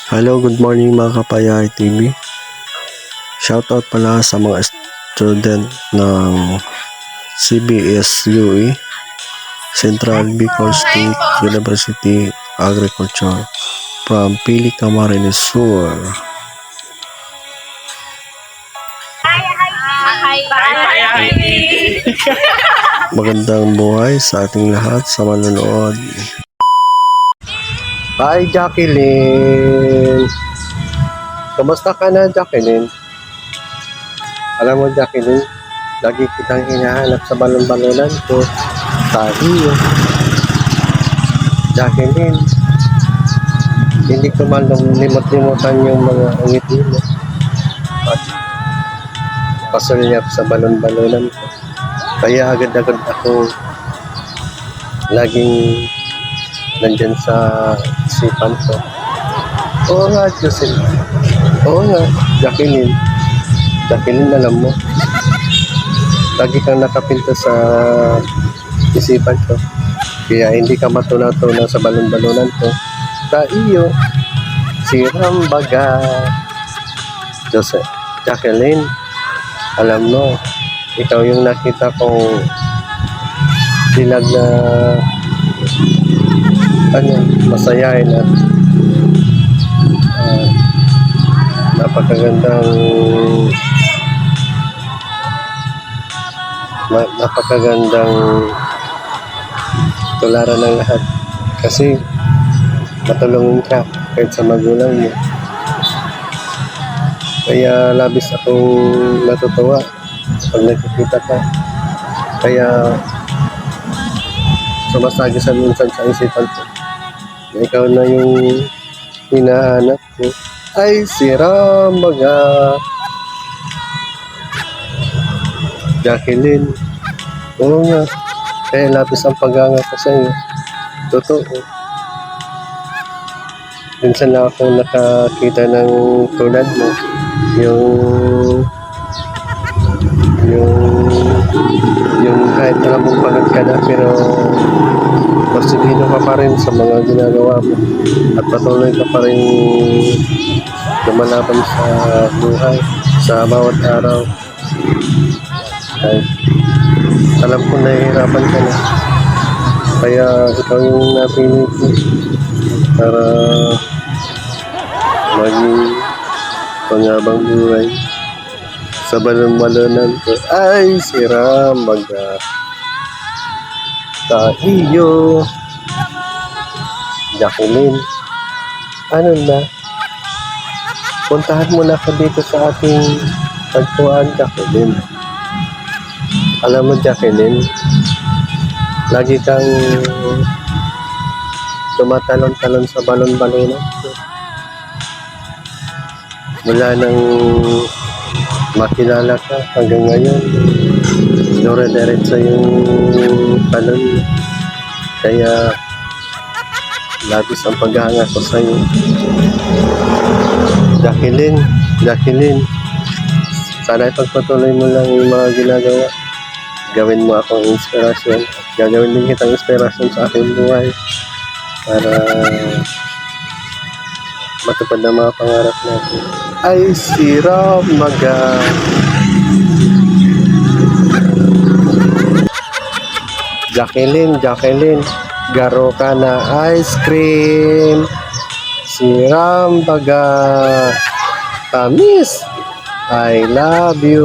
Hello, good morning mga Kapayay TV. Shoutout pala sa mga student ng CBS UE, Central Bicol State University Agriculture from Pili, Camarines Sur. Magandang buhay sa ating lahat sa manonood. Hi Jacqueline! Kamusta ka na Jacqueline? Alam mo Jacqueline, lagi kitang hinahanap sa balon-balonan ko. Tahi Jacqueline, hindi ko man limot-limutan yung mga ngiti mo at pasulyap sa balon-balonan ko. Kaya agad-agad ako laging nandyan sa isipan ko. Oo nga, Jocelyn. Oo nga, Jacqueline. Jacqueline, alam mo, lagi kang nakapinto sa isipan ko. Kaya hindi ka matuna-tuna sa balon-balonan ko. Sa iyo, siram baga. Jacqueline, alam mo, ikaw yung nakita kong dilag na masayahin at napakagandang tularan ng lahat kasi matulungin ka kahit sa magulang mo. Kaya labis akong natutuwa pag nakikita ka. Kaya sumasagisan minsan sa isipan ko na ikaw na yung hinahanap ko. Ay, siram baga. Jacqueline, oo nga, kaya labis ang pag-anga ko sa iyo. Totoo. Minsan lang ako nakakita ng tulad mo. Yung kahit alam mong pagod ka na pero porsigido ka pa rin sa mga ginagawa mo at patuloy ka pa rin lumalaban sa buhay sa bawat araw. Kahit alam ko nahihirapan ka na, kaya ikaw yung napili ko para maging pangabang buhay sa balon-balonan ko. Ay, siram baga. Tayo Jacqueline, ano na, puntahan mo na ka dito sa ating tagpuan Jacqueline. Alam mo Jacqueline, lagi kang tumatalon-talon sa balon-balonan ko. Mula nang makilala ka hanggang ngayon, dire-diretso yung talon. Kaya labis ang paghanga ko sa iyo. Jacqueline, sana ipagpatuloy mo lang yung mga ginagawa. Gawin mo akong inspirasyon. Gagawin din kitang inspirasyon sa aking buhay para matupad ang mga pangarap natin. Ay, siram baga. Jacqueline, garo ka na ice cream. Siram baga. Tamis. I love you.